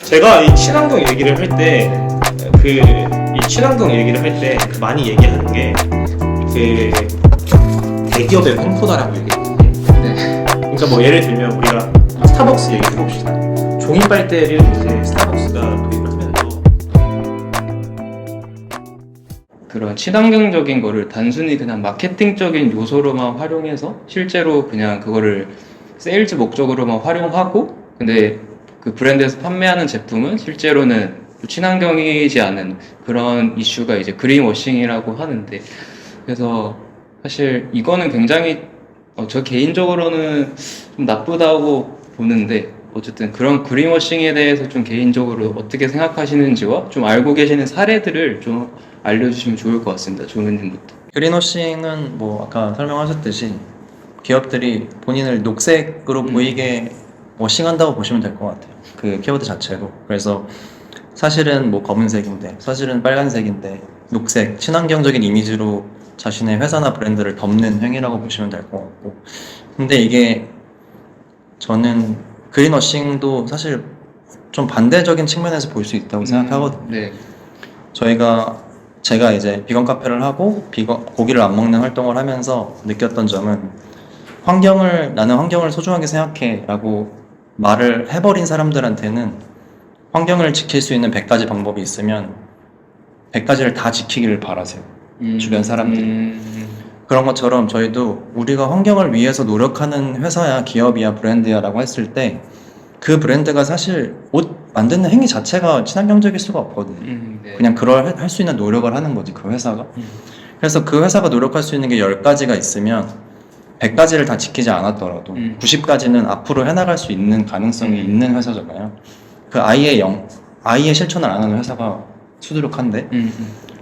제가 이 친환경 얘기를 할 때 이 친환경 얘기를 할 때 많이 얘기하는 게 대기업의 횡포다라고 얘기하거든요. 네. 그러니까 뭐 예를 들면 우리가 스타벅스 얘기 해봅시다. 종이 빨대를 이제 스타벅스가 도입을 하면서 그런 친환경적인 거를 단순히 그냥 마케팅적인 요소로만 활용해서 실제로 그냥 그거를 세일즈 목적으로만 활용하고, 근데 그 브랜드에서 판매하는 제품은 실제로는 친환경이지 않은 그런 이슈가 이제 그린워싱이라고 하는데, 그래서 사실 이거는 굉장히 저 개인적으로는 좀 나쁘다고 보는데, 어쨌든 그런 그린워싱에 대해서 좀 개인적으로 어떻게 생각하시는지와 좀 알고 계시는 사례들을 좀 알려주시면 좋을 것 같습니다. 조은님부터. 그린워싱은 뭐 아까 설명하셨듯이 기업들이 본인을 녹색으로 보이게 워싱한다고 보시면 될 것 같아요. 그 키워드 자체로. 그래서 사실은 뭐 검은색인데, 사실은 빨간색인데, 녹색, 친환경적인 이미지로 자신의 회사나 브랜드를 덮는 행위라고 보시면 될 것 같고. 근데 이게 저는 그린워싱도 사실 좀 반대적인 측면에서 볼 수 있다고 생각하거든요. 네. 제가 이제 비건 카페를 하고 고기를 안 먹는 활동을 하면서 느꼈던 점은, 나는 환경을 소중하게 생각해 라고 말을 해버린 사람들한테는 환경을 지킬 수 있는 100가지 방법이 있으면 100가지를 다 지키기를 바라세요. 주변 사람들이. 그런 것처럼 저희도 우리가 환경을 위해서 노력하는 회사야 기업이야 브랜드야 라고 했을 때, 그 브랜드가 사실 옷 만드는 행위 자체가 친환경적일 수가 없거든요. 네. 그냥 할 수 있는 노력을 하는 거지, 그 회사가. 그래서 그 회사가 노력할 수 있는 게 10가지가 있으면 100가지를 다 지키지 않았더라도 90가지는 앞으로 해나갈 수 있는 가능성이 있는 회사잖아요. 그 아예 실천을 안 하는 회사가 수두룩한데,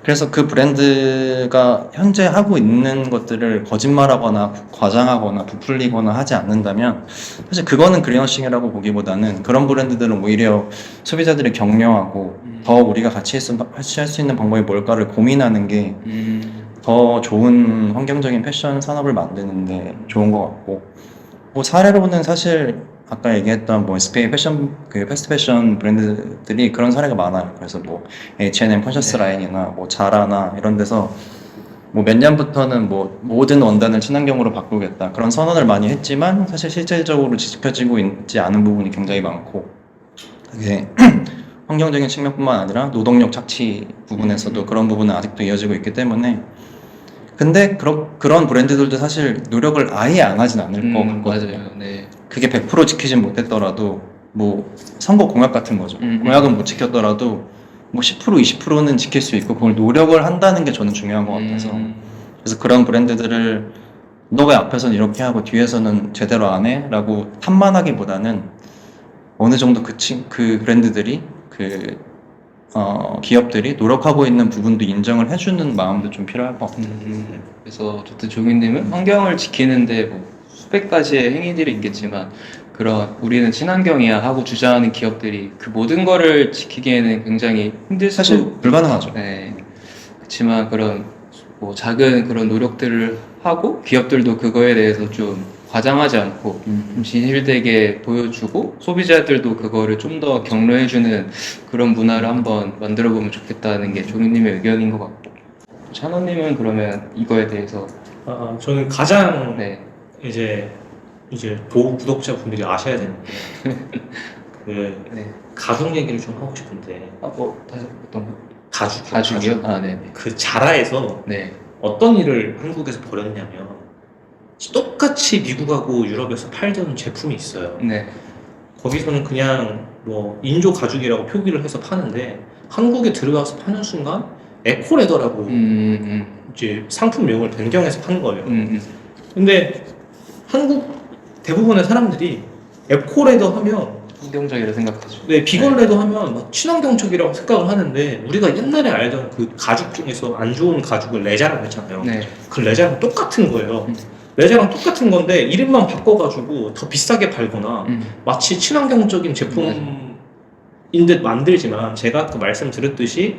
그래서 그 브랜드가 현재 하고 있는 것들을 거짓말하거나 과장하거나 부풀리거나 하지 않는다면, 사실 그거는 그린워싱이라고 보기보다는 그런 브랜드들은 오히려 소비자들이 격려하고 더 우리가 같이 할 수 있는 방법이 뭘까를 고민하는 게 더 좋은 환경적인 패션 산업을 만드는데 좋은 것 같고, 뭐 사례로는 사실 아까 얘기했던 뭐 SPA 패스트 패션 브랜드들이 그런 사례가 많아요. 그래서 뭐 H&M 컨셔스 라인이나 뭐 자라나 이런 데서 뭐 몇 년부터는 뭐 모든 원단을 친환경으로 바꾸겠다 그런 선언을 많이 했지만, 사실 실질적으로 지켜지고 있지 않은 부분이 굉장히 많고, 그게 환경적인 측면뿐만 아니라 노동력 착취 부분에서도 그런 부분은 아직도 이어지고 있기 때문에. 근데 그런 브랜드들도 사실 노력을 아예 안 하진 않을 것 같거든요. 맞아요. 네. 그게 100% 지키진 못했더라도 뭐 선거 공약 같은 거죠. 공약은 못 지켰더라도 뭐 10% 20%는 지킬 수 있고, 그걸 노력을 한다는 게 저는 중요한 것 같아서. 그래서 그런 브랜드들을 너 왜 앞에서는 이렇게 하고 뒤에서는 제대로 안 해? 라고 탓만하기보다는 어느 정도 그 브랜드들이 기업들이 노력하고 있는 부분도 인정을 해주는 마음도 좀 필요할 것 같아요. 그래서 어쨌든 조민님은 환경을 지키는데 뭐 수백 가지의 행위들이 있겠지만, 그런 우리는 친환경이야 하고 주장하는 기업들이 그 모든 거를 지키기에는 굉장히 힘들 수도. 사실 불가능하죠. 네. 그렇지만 그런 뭐 작은 그런 노력들을 하고 기업들도 그거에 대해서 좀 과장하지 않고 좀 진실되게 보여주고, 소비자들도 그거를 좀 더 격려해주는 그런 문화를 한번 만들어보면 좋겠다는 게 조민님의 의견인 것 같고, 찬호님은 그러면 이거에 대해서. 저는 가장 네. 이제 보호 구독자분들이 아셔야 되는데 네. 가죽 얘기를 좀 하고 싶은데. 다시 어떤 거? 가죽이요? 가죽이요? 네네. 그 자라에서 네. 어떤 일을 한국에서 벌였냐면, 똑같이 미국하고 유럽에서 팔던 제품이 있어요. 네. 거기서는 그냥 뭐 인조 가죽이라고 표기를 해서 파는데, 한국에 들어와서 파는 순간 에코레더라고 이제 상품명을 변경해서 파는 거예요. 근데 한국 대부분의 사람들이 에코레더 하면, 환경적이라 생각하죠. 네, 비건 레더 하면 막 친환경적이라고 생각을 하는데, 우리가 옛날에 알던 그 가죽 중에서 안 좋은 가죽을 레자라고 했잖아요. 네. 그 레자랑 똑같은 거예요. 레자랑 똑같은 건데 이름만 바꿔가지고 더 비싸게 팔거나 마치 친환경적인 제품인 듯 만들지만, 제가 아까 말씀드렸듯이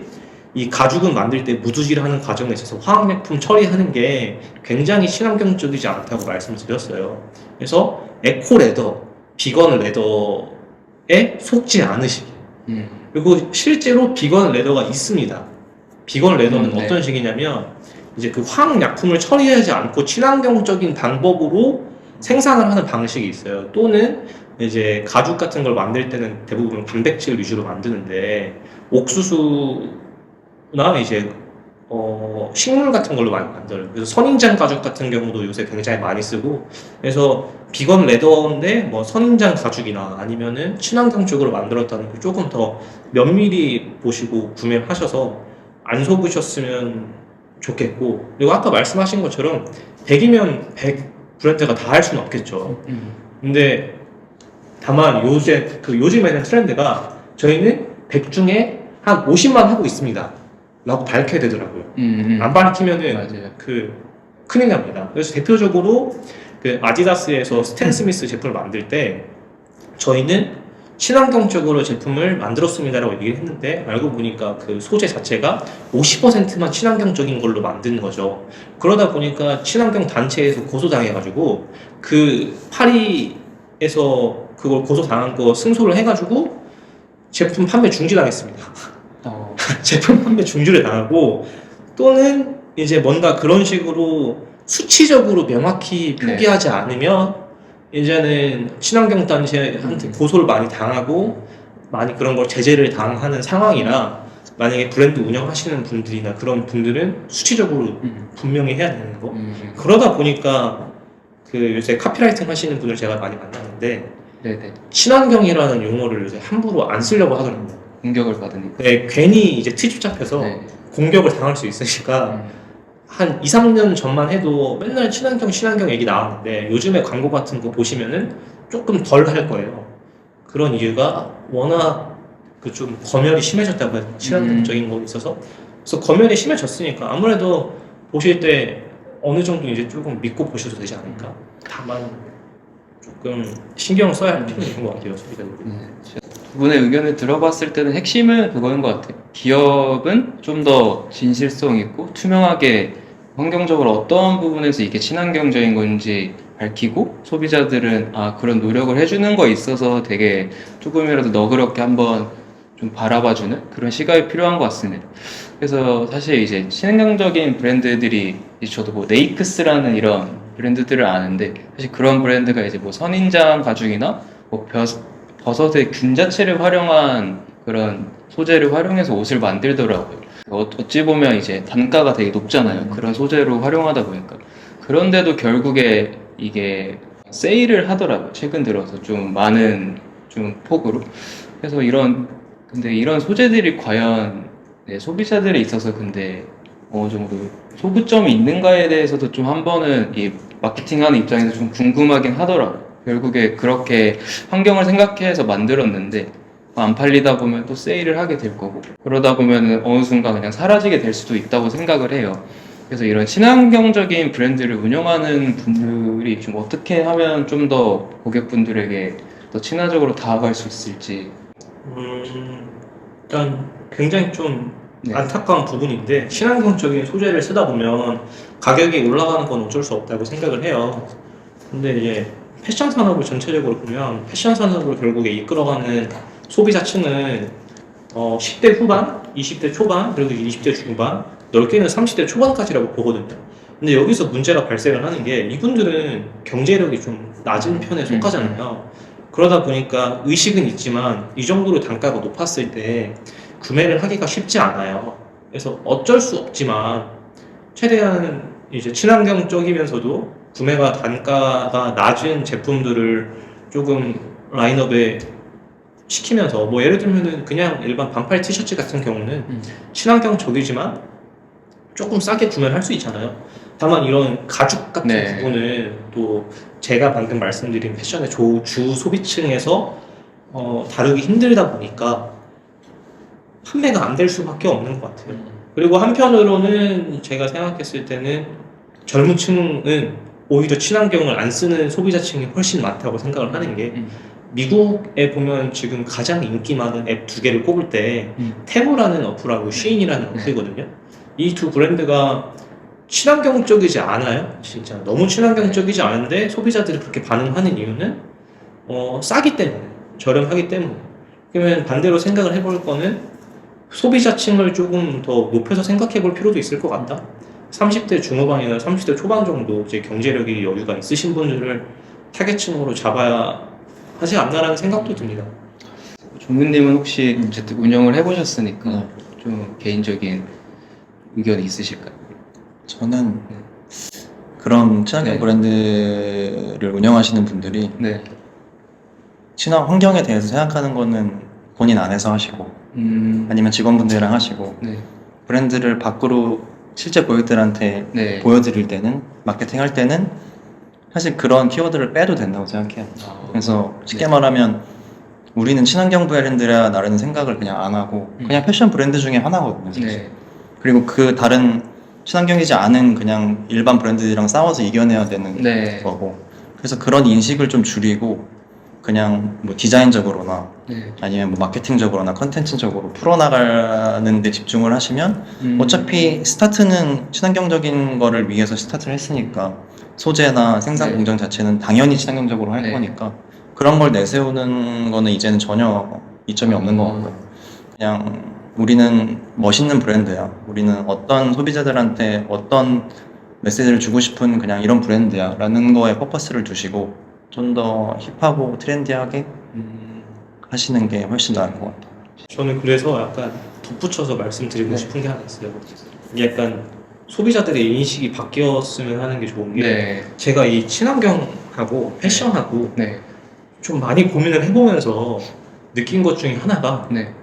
이 가죽은 만들 때 무두질하는 과정에 있어서 화학약품 처리하는 게 굉장히 친환경적이지 않다고 말씀드렸어요. 그래서 에코레더, 비건 레더에 속지 않으시게, 그리고 실제로 비건 레더가 있습니다. 비건 레더는 네. 어떤 식이냐면 이제 그 화학약품을 처리하지 않고 친환경적인 방법으로 생산을 하는 방식이 있어요. 또는 이제 가죽 같은 걸 만들 때는 대부분 단백질 위주로 만드는데 옥수수나 이제 식물 같은 걸로 많이 만들어요. 그래서 선인장 가죽 같은 경우도 요새 굉장히 많이 쓰고, 그래서 비건 레더인데 뭐 선인장 가죽이나 아니면은 친환경 쪽으로 만들었다는 걸 조금 더 면밀히 보시고 구매를 하셔서 안 속으셨으면 좋겠고, 그리고 아까 말씀하신 것처럼 100이면 100 브랜드가 다 할 수는 없겠죠. 근데 다만 요즘에는 트렌드가 저희는 100 중에 한 50만 하고 있습니다 라고 밝혀야 되더라고요. 안 밝히면은 맞아요. 큰일 납니다. 그래서 대표적으로 그 아디다스에서 스탠 스미스 제품을 만들 때 저희는 친환경적으로 제품을 만들었습니다라고 얘기를 했는데, 알고 보니까 그 소재 자체가 50%만 친환경적인 걸로 만든 거죠. 그러다 보니까 친환경 단체에서 고소당해가지고 그 파리에서 그걸 고소당한 거 승소를 해가지고 제품 판매 중지당했습니다. 제품 판매 중지를 당하고, 또는 이제 뭔가 그런 식으로 수치적으로 명확히 표기하지 않으면 이제는 친환경 단체한테 고소를 많이 당하고 많이 그런 걸 제재를 당하는 상황이라, 만약에 브랜드 운영하시는 분들이나 그런 분들은 수치적으로 분명히 해야 되는 거. 그러다 보니까 그 요새 카피라이팅 하시는 분을 제가 많이 만났는데 네네. 친환경이라는 용어를 요새 함부로 안 쓰려고 하더라고요. 공격을 받으니까. 네, 괜히 이제 트집 잡혀서 네. 공격을 당할 수 있으니까 한 2, 3년 전만 해도 맨날 친환경 얘기 나왔는데 요즘에 광고 같은 거 보시면은 조금 덜 할 거예요. 그런 이유가 워낙 그 좀 검열이 심해졌다고 해요. 친환경적인 거 있어서. 그래서 검열이 심해졌으니까 아무래도 보실 때 어느 정도 이제 조금 믿고 보셔도 되지 않을까. 다만 조금 신경 써야 할 필요는 있는 것 같아요, 소비자들이. 두 분의 의견을 들어봤을 때는 핵심은 그거인 것 같아요. 기업은 좀 더 진실성 있고 투명하게 환경적으로 어떤 부분에서 이게 친환경적인 건지 밝히고, 소비자들은 그런 노력을 해주는 거 있어서 되게 조금이라도 너그럽게 한번 좀 바라봐주는 그런 시각이 필요한 것 같습니다. 그래서 사실 이제 친환경적인 브랜드들이, 이제 저도 뭐 네이크스라는 이런 브랜드들을 아는데, 사실 그런 브랜드가 이제 뭐 선인장 가죽이나 뭐 버섯의 균 자체를 활용한 그런 소재를 활용해서 옷을 만들더라고요. 어찌 보면 이제 단가가 되게 높잖아요. 그런 소재로 활용하다 보니까. 그런데도 결국에 이게 세일을 하더라고요. 최근 들어서 좀 많은 좀 폭으로. 그래서 근데 이런 소재들이 과연 소비자들에 있어서 근데 어느 정도 소구점이 있는가에 대해서도 좀 한 번은 이 마케팅하는 입장에서 좀 궁금하긴 하더라고요. 결국에 그렇게 환경을 생각해서 만들었는데 안 팔리다 보면 또 세일을 하게 될 거고, 그러다 보면 어느 순간 그냥 사라지게 될 수도 있다고 생각을 해요. 그래서 이런 친환경적인 브랜드를 운영하는 분들이 좀 어떻게 하면 좀 더 고객분들에게 더 친화적으로 다가갈 수 있을지. 일단 굉장히 좀 네. 안타까운 부분인데, 친환경적인 소재를 쓰다 보면 가격이 올라가는 건 어쩔 수 없다고 생각을 해요. 근데 이제 패션 산업을 전체적으로 보면 패션 산업을 결국에 이끌어가는 소비자층은 10대 후반, 20대 초반, 그리고 20대 중반, 넓게는 30대 초반까지라고 보거든요. 근데 여기서 문제가 발생을 하는 게, 이분들은 경제력이 좀 낮은 편에 속하잖아요. 그러다 보니까 의식은 있지만 이 정도로 단가가 높았을 때 구매를 하기가 쉽지 않아요. 그래서 어쩔 수 없지만 최대한 이제 친환경적이면서도 구매가 단가가 낮은 제품들을 조금 라인업에 시키면서, 뭐 예를 들면은 그냥 일반 반팔 티셔츠 같은 경우는 친환경적이지만 조금 싸게 구매를 할 수 있잖아요. 다만 이런 가죽 같은 부분은 또 제가 방금 말씀드린 패션의 주 소비층에서 다루기 힘들다 보니까 판매가 안 될 수밖에 없는 것 같아요. 그리고 한편으로는 제가 생각했을 때는 젊은 층은 오히려 친환경을 안 쓰는 소비자층이 훨씬 많다고 생각을 하는 게, 미국에 보면 지금 가장 인기 많은 앱 2개를 꼽을 때 테무라는 어플하고 쉬인이라는 어플이거든요. 이 두 브랜드가 친환경적이지 않아요. 진짜 너무 친환경적이지 않은데 소비자들이 그렇게 반응하는 이유는 싸기 때문에, 저렴하기 때문에. 그러면 반대로 생각을 해볼 거는 소비자층을 조금 더 높여서 생각해 볼 필요도 있을 것 같다. 30대 중후반이나 30대 초반 정도 이제 경제력이 여유가 있으신 분들을 타겟층으로 잡아야 하지 않나라는 생각도 듭니다. 종근님은 혹시 어쨌든 운영을 해보셨으니까 네. 좀 개인적인 의견이 있으실까요? 저는 그런 친환경 네. 브랜드를 운영하시는 분들이 네. 친환 환경에 대해서 생각하는 거는 본인 안에서 하시고 아니면 직원분들이랑 하시고 네. 브랜드를 밖으로 실제 고객들한테 네. 보여드릴 때는 마케팅 할 때는 사실 그런 키워드를 빼도 된다고 생각해요. 그래서 쉽게 네. 말하면 우리는 친환경 브랜드라 나라는 생각을 그냥 안 하고 그냥 패션 브랜드 중에 하나거든요. 사실. 네. 그리고 그 다른 친환경이지 않은 그냥 일반 브랜드들이랑 싸워서 이겨내야 되는 네. 거고 그래서 그런 인식을 좀 줄이고 그냥 뭐 디자인적으로나 네. 아니면 뭐 마케팅적으로나 컨텐츠적으로 풀어나가는 데 집중을 하시면 어차피 스타트는 친환경적인 거를 위해서 스타트를 했으니까 소재나 생산 네. 공정 자체는 당연히 친환경적으로 할 네. 거니까 그런 걸 내세우는 거는 이제는 전혀 이점이 없는 것 같고요. 그냥 우리는 멋있는 브랜드야. 우리는 어떤 소비자들한테 어떤 메시지를 주고 싶은 그냥 이런 브랜드야 라는 거에 포커스를 두시고 좀 더 힙하고 트렌디하게 하시는 게 훨씬 나을 것 같아요. 저는 그래서 약간 덧붙여서 말씀드리고 네. 싶은 게 하나 있어요. 이게 약간 소비자들의 인식이 바뀌었으면 하는 게 좋은 게 네. 제가 이 친환경하고 패션하고 네. 좀 많이 고민을 해보면서 느낀 것 중에 하나가 네.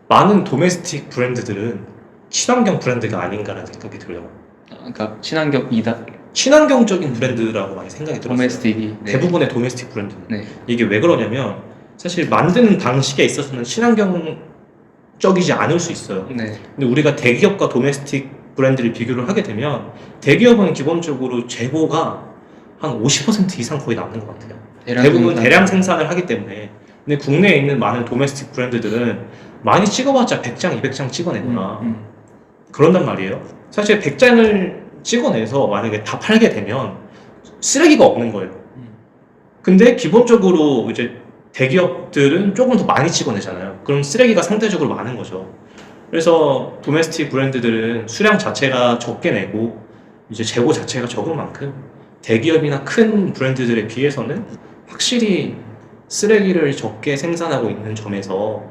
많은 도메스틱 브랜드들은 친환경 브랜드가 아닌가라는 생각이 들어요. 그러니까 친환경이다. 친환경적인 브랜드라고 많이 생각이 들었어요. 도메스틱이. 네. 대부분의 도메스틱 브랜드는. 네. 이게 왜 그러냐면 사실 만드는 방식에 있어서는 친환경적이지 않을 수 있어요. 네. 근데 우리가 대기업과 도메스틱 브랜드를 비교를 하게 되면 대기업은 기본적으로 재고가 한 50% 이상 거의 남는 것 같아요. 대부분 생산. 대량 생산을 하기 때문에. 근데 국내에 있는 많은 도메스틱 브랜드들은 많이 찍어봤자 100장, 200장 찍어내거나 그런단 말이에요. 사실 100장을 찍어내서 만약에 다 팔게 되면 쓰레기가 없는 거예요. 근데 기본적으로 이제 대기업들은 조금 더 많이 찍어내잖아요. 그럼 쓰레기가 상대적으로 많은 거죠. 그래서 도메스틱 브랜드들은 수량 자체가 적게 내고 이제 재고 자체가 적은 만큼 대기업이나 큰 브랜드들에 비해서는 확실히 쓰레기를 적게 생산하고 있는 점에서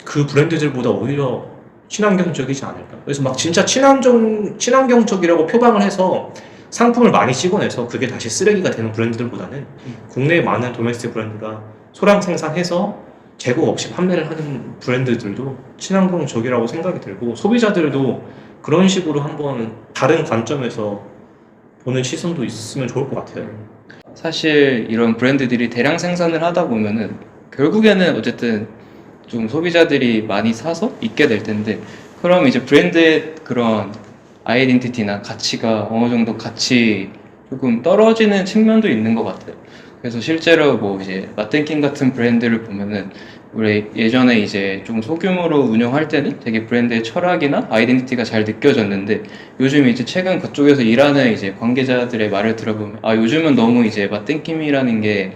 그 브랜드들보다 오히려 친환경적이지 않을까. 그래서 막 진짜 친환경적이라고 표방을 해서 상품을 많이 찍어내서 그게 다시 쓰레기가 되는 브랜드들보다는 국내에 많은 도메스틱 브랜드가 소량 생산해서 재고 없이 판매를 하는 브랜드들도 친환경적이라고 생각이 들고 소비자들도 그런 식으로 한번 다른 관점에서 보는 시선도 있으면 좋을 것 같아요. 사실 이런 브랜드들이 대량 생산을 하다 보면은 결국에는 어쨌든 좀 소비자들이 많이 사서 있게 될 텐데 그럼 이제 브랜드의 그런 아이덴티티나 가치가 어느 정도 같이 조금 떨어지는 측면도 있는 것 같아요. 그래서 실제로 뭐 이제 마텐킨 같은 브랜드를 보면은 우리 예전에 이제 좀 소규모로 운영할 때는 되게 브랜드의 철학이나 아이덴티티가 잘 느껴졌는데 요즘 이제 최근 그쪽에서 일하는 이제 관계자들의 말을 들어보면 아 요즘은 너무 이제 마텐킴이라는 게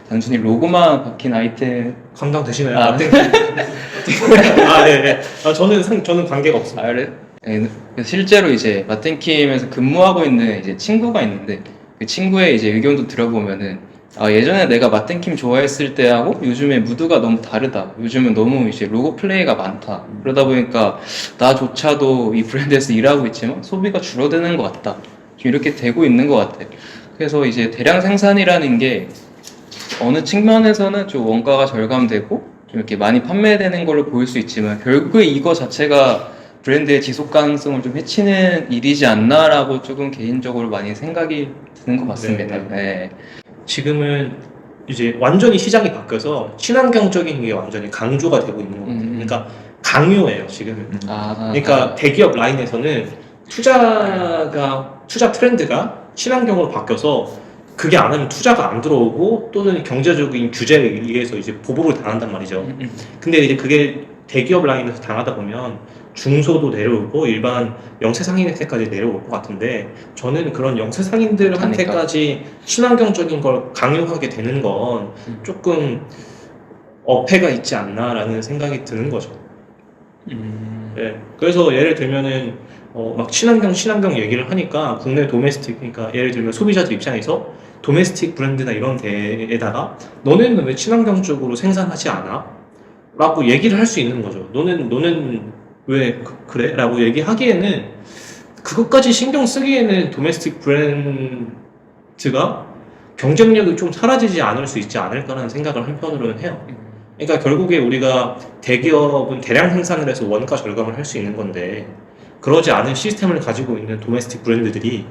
단순히 로고만 박힌 아이템 감당되시나요? 아. 아, 네. 아, 저는 관계가 없습니다. 아, 그래? 네, 실제로 이제 마텐킴에서 근무하고 있는 이제 친구가 있는데 그 친구의 이제 의견도 들어보면은 아, 예전에 내가 마텐킴 좋아했을 때하고 요즘에 무드가 너무 다르다. 요즘은 너무 이제 로고 플레이가 많다. 그러다 보니까 나조차도 이 브랜드에서 일하고 있지만 소비가 줄어드는 것 같다. 좀 이렇게 되고 있는 것 같아. 그래서 이제 대량 생산이라는 게 어느 측면에서는 좀 원가가 절감되고 좀 이렇게 많이 판매되는 걸로 보일 수 있지만 결국에 이거 자체가 브랜드의 지속 가능성을 좀 해치는 일이지 않나라고 조금 개인적으로 많이 생각이 드는 것 같습니다. 네. 네. 지금은 이제 완전히 시장이 바뀌어서 친환경적인 게 완전히 강조가 되고 있는 것 같아요. 그러니까 강요예요, 지금은. 그러니까 대기업 라인에서는 투자 트렌드가 친환경으로 바뀌어서 그게 안 하면 투자가 안 들어오고 또는 경제적인 규제에 의해서 이제 보복을 당한단 말이죠. 근데 이제 그게 대기업 라인에서 당하다 보면 중소도 내려오고 일반 영세상인한테까지 내려올 것 같은데 저는 그런 영세상인들한테까지 친환경적인 걸 강요하게 되는 건 조금 어폐가 있지 않나라는 생각이 드는 거죠. 네. 그래서 예를 들면은 막 친환경 얘기를 하니까 국내 도메스틱, 그러니까 예를 들면 소비자들 입장에서 도메스틱 브랜드나 이런 데에다가 너네는 왜 친환경적으로 생산하지 않아? 라고 얘기를 할 수 있는 거죠. 너는 왜 그래? 라고 얘기하기에는 그것까지 신경 쓰기에는 도메스틱 브랜드가 경쟁력이 좀 사라지지 않을 수 있지 않을까라는 생각을 한편으로는 해요. 그러니까 결국에 우리가 대기업은 대량 생산을 해서 원가 절감을 할 수 있는 건데 그러지 않은 시스템을 가지고 있는 도메스틱 브랜드들이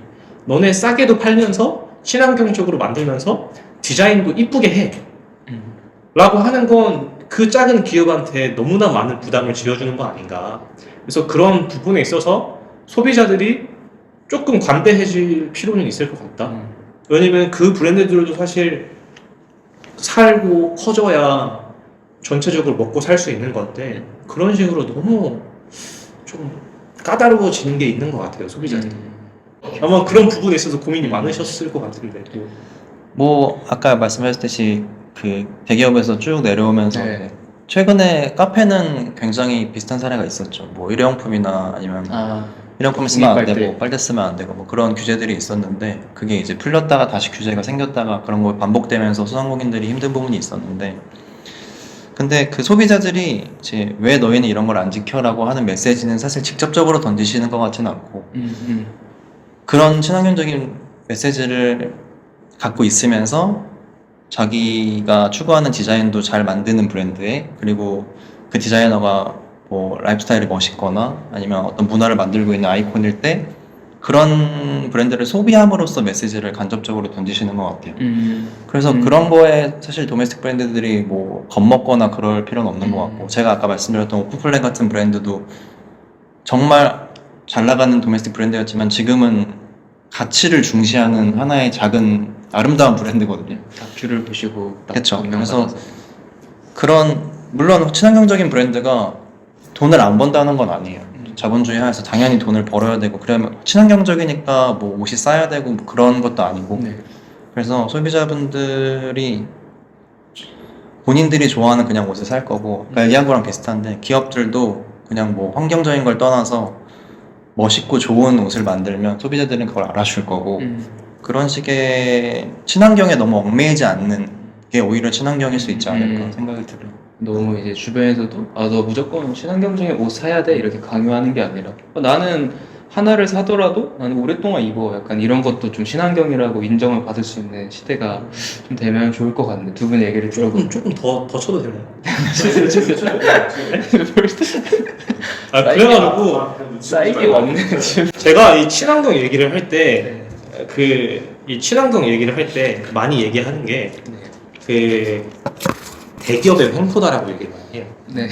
너네 싸게도 팔면서 친환경적으로 만들면서 디자인도 이쁘게 해 라고 하는 건 그 작은 기업한테 너무나 많은 부담을 지어주는 거 아닌가. 그래서 그런 부분에 있어서 소비자들이 조금 관대해질 필요는 있을 것 같다. 왜냐면 그 브랜드들도 사실 살고 커져야 전체적으로 먹고 살 수 있는 건데 그런 식으로 너무 좀 까다로워지는 게 있는 것 같아요, 소비자들이. 아마 그런 부분에 있어서 고민이 많으셨을 것 같은데. 뭐 아까 말씀하셨듯이 그 대기업에서 쭉 내려오면서 네. 최근에 카페는 굉장히 비슷한 사례가 있었죠. 뭐 일회용품이나 아니면 일회용품 쓰면 안 종이빨대. 되고 빨대 쓰면 안 되고 뭐 그런 규제들이 있었는데 그게 이제 풀렸다가 다시 규제가 생겼다가 그런 거 반복되면서 소상공인들이 힘든 부분이 있었는데 근데 그 소비자들이 이제 왜 너희는 이런 걸 안 지켜라고 하는 메시지는 사실 직접적으로 던지시는 것 같지는 않고 그런 친환경적인 메시지를 갖고 있으면서 자기가 추구하는 디자인도 잘 만드는 브랜드에 그리고 그 디자이너가 뭐 라이프스타일이 멋있거나 아니면 어떤 문화를 만들고 있는 아이콘일 때 그런 브랜드를 소비함으로써 메시지를 간접적으로 던지시는 것 같아요. 그래서 그런 거에 사실 도메스틱 브랜드들이 뭐 겁먹거나 그럴 필요는 없는 것 같고 제가 아까 말씀드렸던 오픈플랜 같은 브랜드도 정말 잘 나가는 도메스틱 브랜드였지만 지금은 가치를 중시하는 하나의 작은 아름다운 브랜드거든요. 다큐를 보시고 딱 그쵸. 감명받아서. 그래서 그런 물론 친환경적인 브랜드가 돈을 안 번다는 건 아니에요. 자본주의 하에서 당연히 돈을 벌어야 되고 그러면 친환경적이니까 뭐 옷이 싸야 되고 뭐 그런 것도 아니고 네. 그래서 소비자분들이 본인들이 좋아하는 그냥 옷을 살 거고 그러니까 얘기한 거랑 비슷한데 기업들도 그냥 뭐 환경적인 걸 떠나서 멋있고 좋은 옷을 만들면 소비자들은 그걸 알아줄 거고 그런 식의 친환경에 너무 얽매이지 않는 게 오히려 친환경일 수 있지 않을까 생각이 들어요. 너무 이제 주변에서도 너 무조건 친환경적인 옷 사야 돼 이렇게 강요하는 게 아니라 나는 하나를 사더라도 나는 오랫동안 입어 약간 이런 것도 좀 친환경이라고 인정을 받을 수 있는 시대가 좀 되면 좋을 것 같네. 두 분 얘기를 들어보면 조금 더 쳐도 되나요? 그래가지고 쌓이기 없는 집. 제가 이 친환경 얘기를 할 때 이 친환경 얘기를 할 때 많이 얘기하는 게 그 대기업의 횡포다라고 얘기를 많이 해요. 네.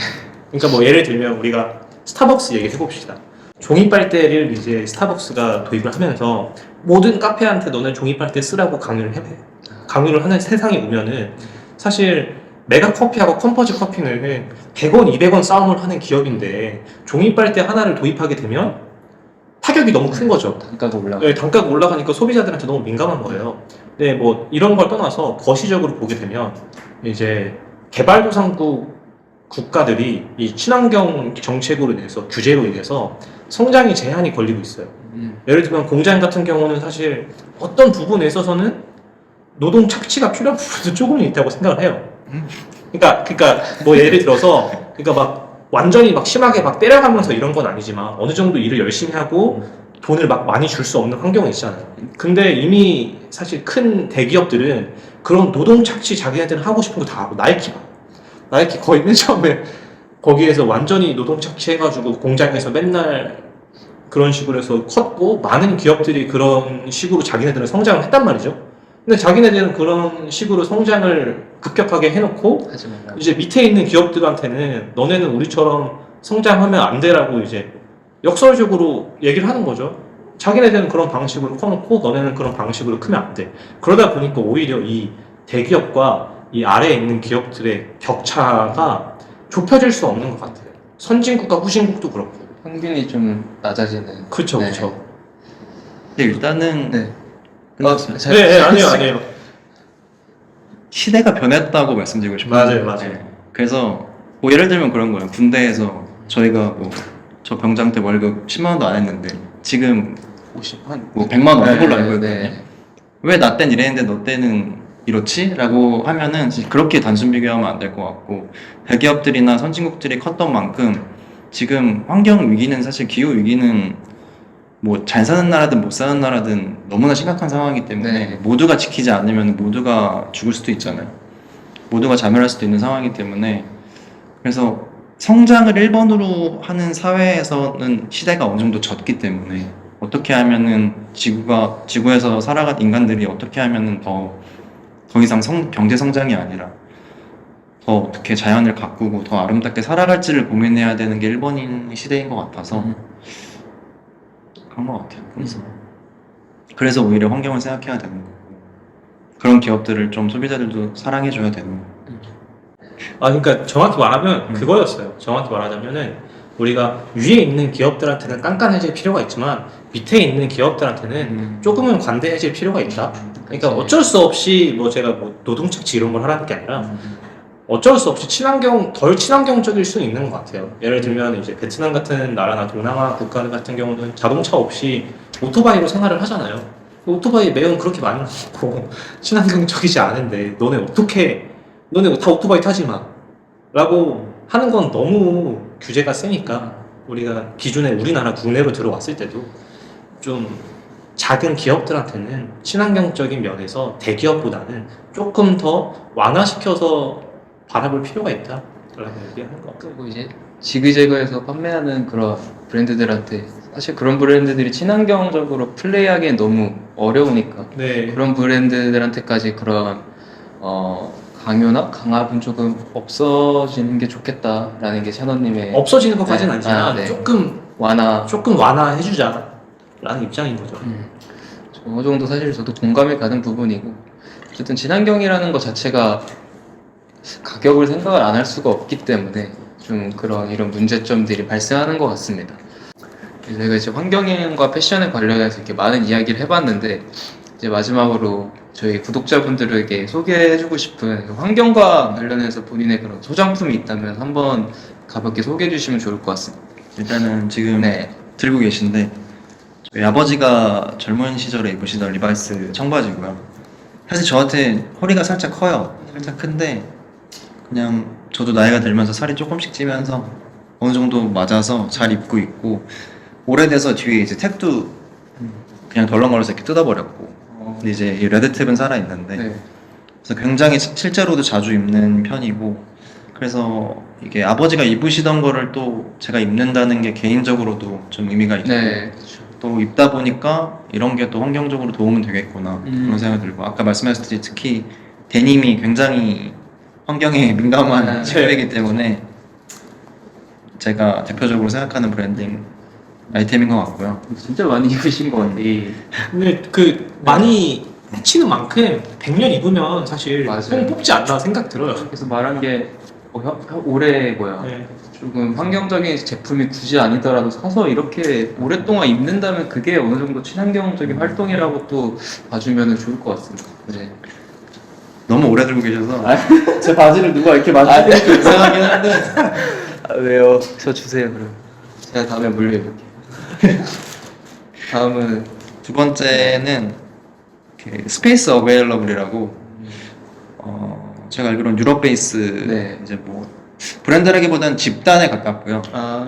그러니까 뭐 예를 들면 우리가 스타벅스 얘기를 해봅시다. 종이 빨대를 이제 스타벅스가 도입을 하면서 모든 카페한테 너는 종이 빨대 쓰라고 강요를 하는 세상이 오면은 사실 메가 커피하고 컴포즈 커피는 100원, 200원 싸움을 하는 기업인데 종이 빨대 하나를 도입하게 되면 타격이 너무 큰 거죠. 단가가 올라가. 네, 단가가 올라가니까 소비자들한테 너무 민감한 거예요. 근데 뭐 이런 걸 떠나서 거시적으로 보게 되면 이제 개발도상국 국가들이 이 친환경 정책으로 인해서 규제로 인해서 성장이 제한이 걸리고 있어요. 예를 들면 공장 같은 경우는 사실 어떤 부분에 있어서는 노동 착취가 필요한 부분도 조금은 있다고 생각을 해요. 그러니까 뭐 예를 들어서 그러니까 막 완전히 막 심하게 막 때려가면서 이런 건 아니지만 어느 정도 일을 열심히 하고 돈을 막 많이 줄 수 없는 환경이 있잖아요. 근데 이미 사실 큰 대기업들은 그런 노동 착취 자기네들은 하고 싶은 거 다 하고 나이키 거의 맨 처음에 거기에서 완전히 노동 착취해가지고 공장에서 맨날 그런 식으로 해서 컸고 많은 기업들이 그런 식으로 자기네들은 성장을 했단 말이죠. 근데 자기네들은 그런 식으로 성장을 급격하게 해놓고 하지 말라. 이제 밑에 있는 기업들한테는 너네는 우리처럼 성장하면 안 돼라고 이제 역설적으로 얘기를 하는 거죠. 자기네들은 그런 방식으로 커놓고 너네는 그런 방식으로 크면 안 돼. 그러다 보니까 오히려 이 대기업과 이 아래에 있는 기업들의 격차가 좁혀질 수 없는 것 같아요. 선진국과 후진국도 그렇고. 평균이 좀 낮아지는. 그쵸, 네. 그쵸. 근데 일단은 네. 끝났어요. 네, 아니에요. 시대가 변했다고 말씀드리고 싶어요. 맞아요. 그래서 뭐 예를 들면 그런 거예요. 군대에서 저희가 뭐 저 병장 때 월급 10만 원도 안 했는데 지금 50한 뭐 100만 원 하는 걸로 알고 있거든요. 네. 왜 나 땐 이랬는데 너 때는 이렇지? 라고 하면은 그렇게 단순 비교하면 안 될 것 같고, 대기업들이나 선진국들이 컸던 만큼 지금 환경 위기는, 사실 기후 위기는 뭐 잘 사는 나라든 못 사는 나라든 너무나 심각한 상황이기 때문에 네. 모두가 지키지 않으면 모두가 죽을 수도 있잖아요. 모두가 자멸할 수도 있는 상황이기 때문에, 그래서 성장을 1번으로 하는 사회에서는 시대가 어느 정도 졌기 때문에 어떻게 하면은 지구에서 살아간 인간들이 어떻게 하면은 더 이상 경제 성장이 아니라 더 어떻게 자연을 가꾸고 더 아름답게 살아갈지를 고민해야 되는 게 1번인 시대인 것 같아서 그런 것 같아요. 그래서 오히려 환경을 생각해야 되는 거고, 그런 기업들을 좀 소비자들도 사랑해줘야 되는 거고. 그러니까 정확히 말하면 그거였어요. 정확히 말하자면은 우리가 위에 있는 기업들한테는 깐깐해질 필요가 있지만 밑에 있는 기업들한테는 조금은 관대해질 필요가 있다. 그러니까 그치. 어쩔 수 없이 뭐 제가 뭐 노동착취 이런 걸 하라는 게 아니라 어쩔 수 없이 덜 친환경적일 수 있는 것 같아요. 예를 들면 이제 베트남 같은 나라나 동남아 국가 같은 경우는 자동차 없이 오토바이로 생활을 하잖아요. 오토바이 매연 그렇게 많이 먹고 친환경적이지 않은데 너네 다 오토바이 타지 마 라고 하는 건 너무 규제가 세니까 우리가 기존에 우리나라 국내로 들어왔을 때도 좀 작은 기업들한테는 친환경적인 면에서 대기업보다는 조금 더 완화시켜서 바라볼 필요가 있다라고 얘기하는 것 같아요. 그리고 이제 지그재그에서 판매하는 그런 브랜드들한테 사실 그런 브랜드들이 친환경적으로 플레이하기엔 너무 어려우니까 네. 그런 브랜드들한테까지 그런 강요나 강압은 조금 없어지는 게 좋겠다라는 게 샤너님의 없어지는 것까지는 네. 아니지만 네. 조금 완화해주자라는 입장인 거죠. 어느 정도 사실 저도 공감이 가는 부분이고, 어쨌든 친환경이라는 것 자체가 가격을 생각을 안 할 수가 없기 때문에 좀 이런 문제점들이 발생하는 것 같습니다. 저희가 이제 환경과 패션에 관련해서 이렇게 많은 이야기를 해봤는데, 이제 마지막으로 저희 구독자분들에게 소개해주고 싶은 환경과 관련해서 본인의 그런 소장품이 있다면 한번 가볍게 소개해주시면 좋을 것 같습니다. 일단은 지금 네. 들고 계신데, 저희 아버지가 젊은 시절에 입으시던 리바이스 청바지고요. 사실 저한테 허리가 살짝 커요. 살짝 큰데 그냥 저도 나이가 들면서 살이 조금씩 찌면서 어느 정도 맞아서 잘 입고 있고, 오래돼서 뒤에 이제 탭도 그냥 덜렁거려서 이렇게 뜯어버렸고, 근데 이제 이 레드 탭은 살아 있는데, 네. 그래서 굉장히 실제로도 자주 입는 편이고, 그래서 이게 아버지가 입으시던 거를 또 제가 입는다는 게 개인적으로도 좀 의미가 있고, 네. 또 입다 보니까 이런 게 또 환경적으로 도움은 되겠구나 그런 생각이 들고, 아까 말씀하셨듯이 특히 데님이 굉장히 환경에 민감한 식품이기 때문에 제가 대표적으로 생각하는 브랜딩 아이템인 것 같고요. 진짜 많이 입으신 것 같네. 근데 많이 해치는 만큼 100년 입으면 사실 맞아요. 뽕 뽑지 않나 생각 들어요. 그래서 말한 게 올해 네. 조금 환경적인 제품이 굳이 아니더라도 사서 이렇게 오랫동안 입는다면 그게 어느 정도 친환경적인 활동이라고 또 봐주면 좋을 것 같습니다. 네. 너무 오래 들고 계셔서 제 바지를 누가 이렇게 만지고 이상하긴 한데. 왜요? 저 주세요 그럼. 제가 다음에 물려볼게요. 다음은 두 번째는 그 스페이스 어베일러블이라고, 제가 알기로는 유럽 베이스, 네. 이제 뭐 브랜드라기보다는 집단에 가깝고요.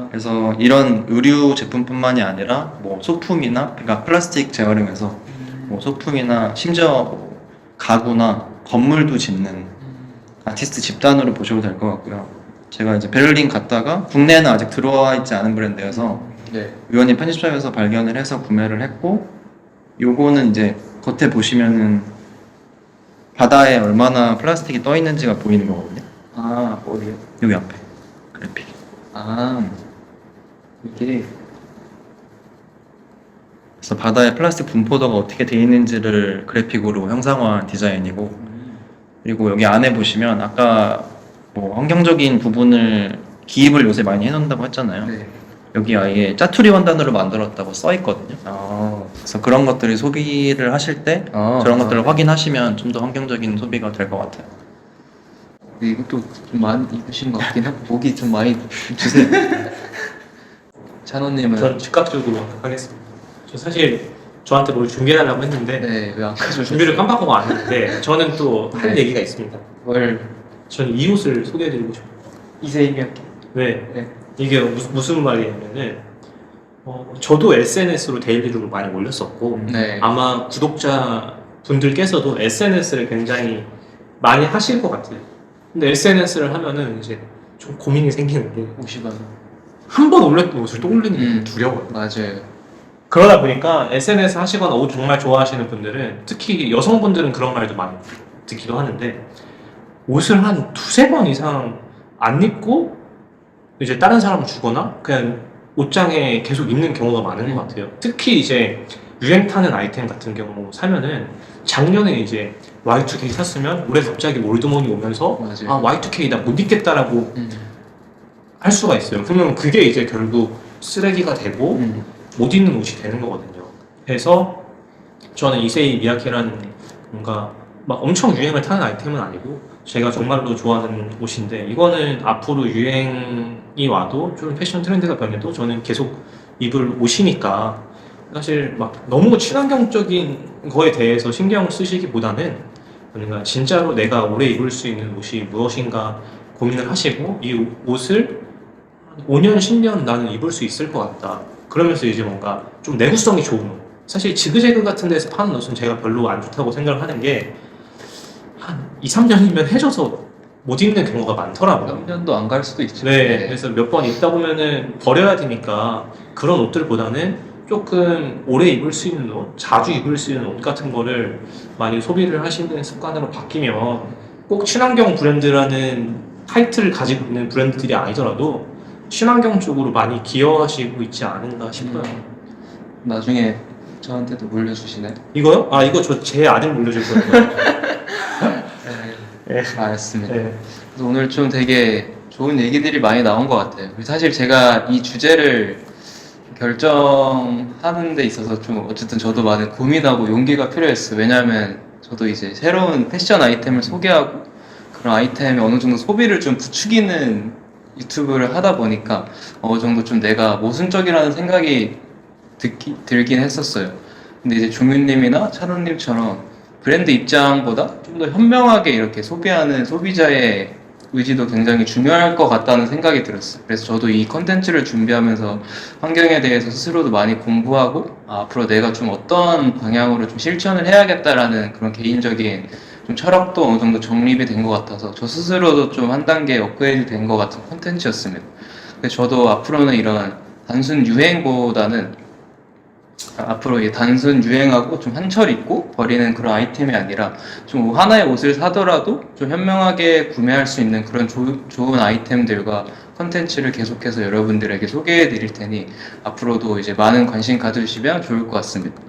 그래서 이런 의류 제품뿐만이 아니라 뭐 소품이나, 그러니까 플라스틱 재활용해서 뭐 소품이나 심지어 뭐 가구나 건물도 짓는 아티스트 집단으로 보셔도 될 것 같고요. 제가 이제 베를린 갔다가 국내에는 아직 들어와 있지 않은 브랜드여서 네. 우연히 편집샵에서 발견을 해서 구매를 했고, 요거는 이제 겉에 보시면은 바다에 얼마나 플라스틱이 떠 있는지가 보이는 거거든요. 어디요? 여기 앞에 그래픽. 이게 그래서 바다에 플라스틱 분포도가 어떻게 돼 있는지를 그래픽으로 형상화한 디자인이고, 그리고 여기 안에 보시면 아까 뭐 환경적인 부분을 기입을 요새 많이 해놓는다고 했잖아요. 네. 여기 아예 짜투리 원단으로 만들었다고 써 있거든요. 그래서 그런 것들이 소비를 하실 때 저런 것들을 확인하시면 좀 더 환경적인 소비가 될 것 같아요. 근데 이것도 좀 많이 입으신 것 같긴 하고 목이 좀 많이 주세요. 찬호님은 전 즉각적으로 하겠습니다. 저 사실 저한테 뭘 준비해달라고 했는데 네, 왜 안 가져오셨어요? 준비를 깜빡하고 왔는데 저는 또 할 네. 얘기가 있습니다. 뭘 저는 이 옷을 소개해드리고 싶어요. 이세임이었게. 왜? 네. 이게 무슨 말이냐면은 저도 SNS로 데일리룩을 많이 올렸었고 네. 아마 구독자 분들께서도 SNS를 굉장히 많이 하실 것 같아요. 근데 SNS를 하면은 이제 좀 고민이 생기는 게 50원. 한 번 올렸던 옷을 또 올리는 게 음. 두려워요. 맞아요. 그러다 보니까 SNS 하시거나 옷 정말 좋아하시는 분들은 특히 여성분들은 그런 말도 많이 듣기도 하는데 옷을 한 두세 번 이상 안 입고 이제 다른 사람 주거나 그냥 옷장에 계속 입는 경우가 많은 것 같아요. 특히 이제 유행 타는 아이템 같은 경우 사면은 작년에 이제 Y2K 샀으면 올해 갑자기 올드머니 오면서 맞아요. 아 Y2K 나 못 입겠다라고 음. 할 수가 있어요. 그러면 그게 이제 결국 쓰레기가 되고 못 입는 옷이 되는 거거든요. 그래서 저는 이세이 미야케라는 뭔가 막 엄청 유행을 타는 아이템은 아니고 제가 정말로 좋아하는 옷인데 이거는 앞으로 유행이 와도 좀 패션 트렌드가 변해도 저는 계속 입을 옷이니까 사실 막 너무 친환경적인 거에 대해서 신경 쓰시기보다는 그러니까 진짜로 내가 오래 입을 수 있는 옷이 무엇인가 고민을 하시고 이 옷을 5년, 10년 나는 입을 수 있을 것 같다. 그러면서 이제 뭔가 좀 내구성이 좋은 옷. 사실 지그재그 같은 데서 파는 옷은 제가 별로 안 좋다고 생각을 하는 게 한 2, 3년이면 해져서 못 입는 경우가 많더라고요. 3년도 안 갈 수도 있죠. 네, 그래서 몇 번 입다 보면은 버려야 되니까 그런 옷들보다는 조금 오래 입을 수 있는 옷, 자주 입을 수 있는 옷 같은 거를 많이 소비를 하시는 습관으로 바뀌면 꼭 친환경 브랜드라는 타이틀을 가지고 있는 브랜드들이 아니더라도 친환경 쪽으로 많이 기여하시고 있지 않은가 싶어요. 나중에 저한테도 물려주시나요? 이거요? 아, 이거 제 아들 물려줄 거예요. 네. 알았습니다. 네. 그래서 오늘 좀 되게 좋은 얘기들이 많이 나온 것 같아요. 사실 제가 이 주제를 결정하는 데 있어서 좀 어쨌든 저도 많은 고민하고 용기가 필요했어요. 왜냐하면 저도 이제 새로운 패션 아이템을 소개하고 그런 아이템에 어느 정도 소비를 좀 부추기는 유튜브를 하다 보니까 어느 정도 좀 내가 모순적이라는 생각이 들긴 했었어요. 근데 이제 종윤님이나 찬호님처럼 브랜드 입장보다 좀 더 현명하게 이렇게 소비하는 소비자의 의지도 굉장히 중요할 것 같다는 생각이 들었어요. 그래서 저도 이 컨텐츠를 준비하면서 환경에 대해서 스스로도 많이 공부하고 앞으로 내가 좀 어떤 방향으로 좀 실천을 해야겠다라는 그런 개인적인 좀 철학도 어느 정도 정립이 된 것 같아서 저 스스로도 좀 한 단계 업그레이드 된 것 같은 컨텐츠였습니다. 그래서 저도 앞으로는 이런 단순 유행보다는 앞으로 이 단순 유행하고 좀 한철 입고 버리는 그런 아이템이 아니라 좀 하나의 옷을 사더라도 좀 현명하게 구매할 수 있는 그런 좋은 아이템들과 컨텐츠를 계속해서 여러분들에게 소개해 드릴 테니 앞으로도 이제 많은 관심 가져주시면 좋을 것 같습니다.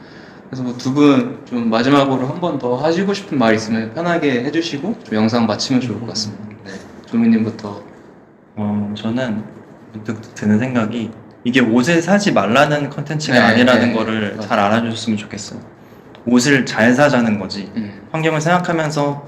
그래서 뭐 두 분 좀 마지막으로 한 번 더 하시고 싶은 말 있으면 편하게 해주시고 좀 영상 마치면 좋을 것 같습니다. 네. 조민님부터. 저는 문득 드는 생각이 이게 옷을 사지 말라는 컨텐츠가 네, 아니라는 네, 거를 맞아요. 잘 알아주셨으면 좋겠어요. 옷을 잘 사자는 거지. 환경을 생각하면서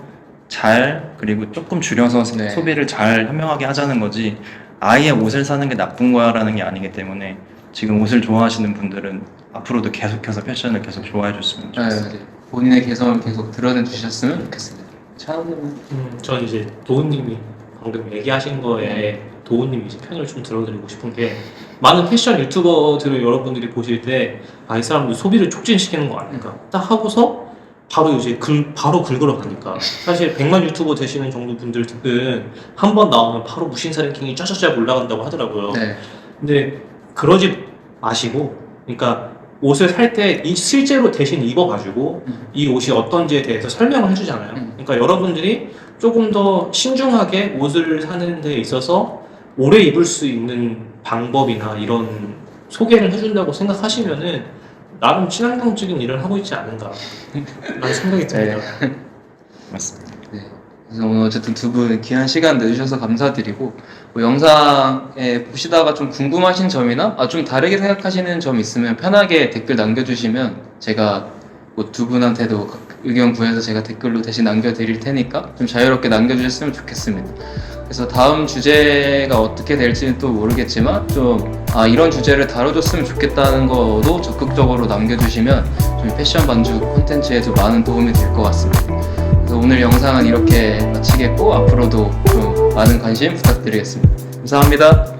잘 그리고 조금 줄여서 네. 소비를 잘 현명하게 하자는 거지 아예 옷을 사는 게 나쁜 거야라는 게 아니기 때문에 지금 옷을 좋아하시는 분들은 앞으로도 계속해서 패션을 계속 좋아해 줬으면 좋겠어요. 네, 본인의 개성을 계속 드러내 주셨으면 좋겠습니다. 찬호님은? 전 이제 도훈님이 방금 얘기하신 거에 도훈님 이제 편을 좀 들어드리고 싶은 게 많은 패션 유튜버들을 여러분들이 보실 때 이 사람들 소비를 촉진시키는 거 아닌가 딱 하고서 바로 이제 바로 긁으러 가니까 사실 100만 유튜버 되시는 정도 분들은 한 번 나오면 바로 무신사 랭킹이 쫙쫙쫙 올라간다고 하더라고요. 네. 근데 그러지 마시고 그러니까 옷을 살 때 실제로 대신 입어가지고 이 옷이 어떤지에 대해서 설명을 해주잖아요. 그러니까 여러분들이 조금 더 신중하게 옷을 사는 데 있어서 오래 입을 수 있는 방법이나 이런 소개를 해준다고 생각하시면은 나름 친환경적인 일을 하고 있지 않은가 라는 생각이 듭니다. 맞습니다. 네. 그래서 오늘 어쨌든 두 분 귀한 시간 내주셔서 감사드리고 뭐 영상에 보시다가 좀 궁금하신 점이나 좀 다르게 생각하시는 점 있으면 편하게 댓글 남겨주시면 제가 뭐 두 분한테도 의견 구해서 제가 댓글로 대신 남겨드릴 테니까 좀 자유롭게 남겨주셨으면 좋겠습니다. 그래서 다음 주제가 어떻게 될지는 또 모르겠지만 좀 이런 주제를 다뤄줬으면 좋겠다는 거도 적극적으로 남겨주시면 좀 패션 반주 콘텐츠에도 많은 도움이 될 것 같습니다. 그래서 오늘 영상은 이렇게 마치겠고 앞으로도 좀 많은 관심 부탁드리겠습니다. 감사합니다.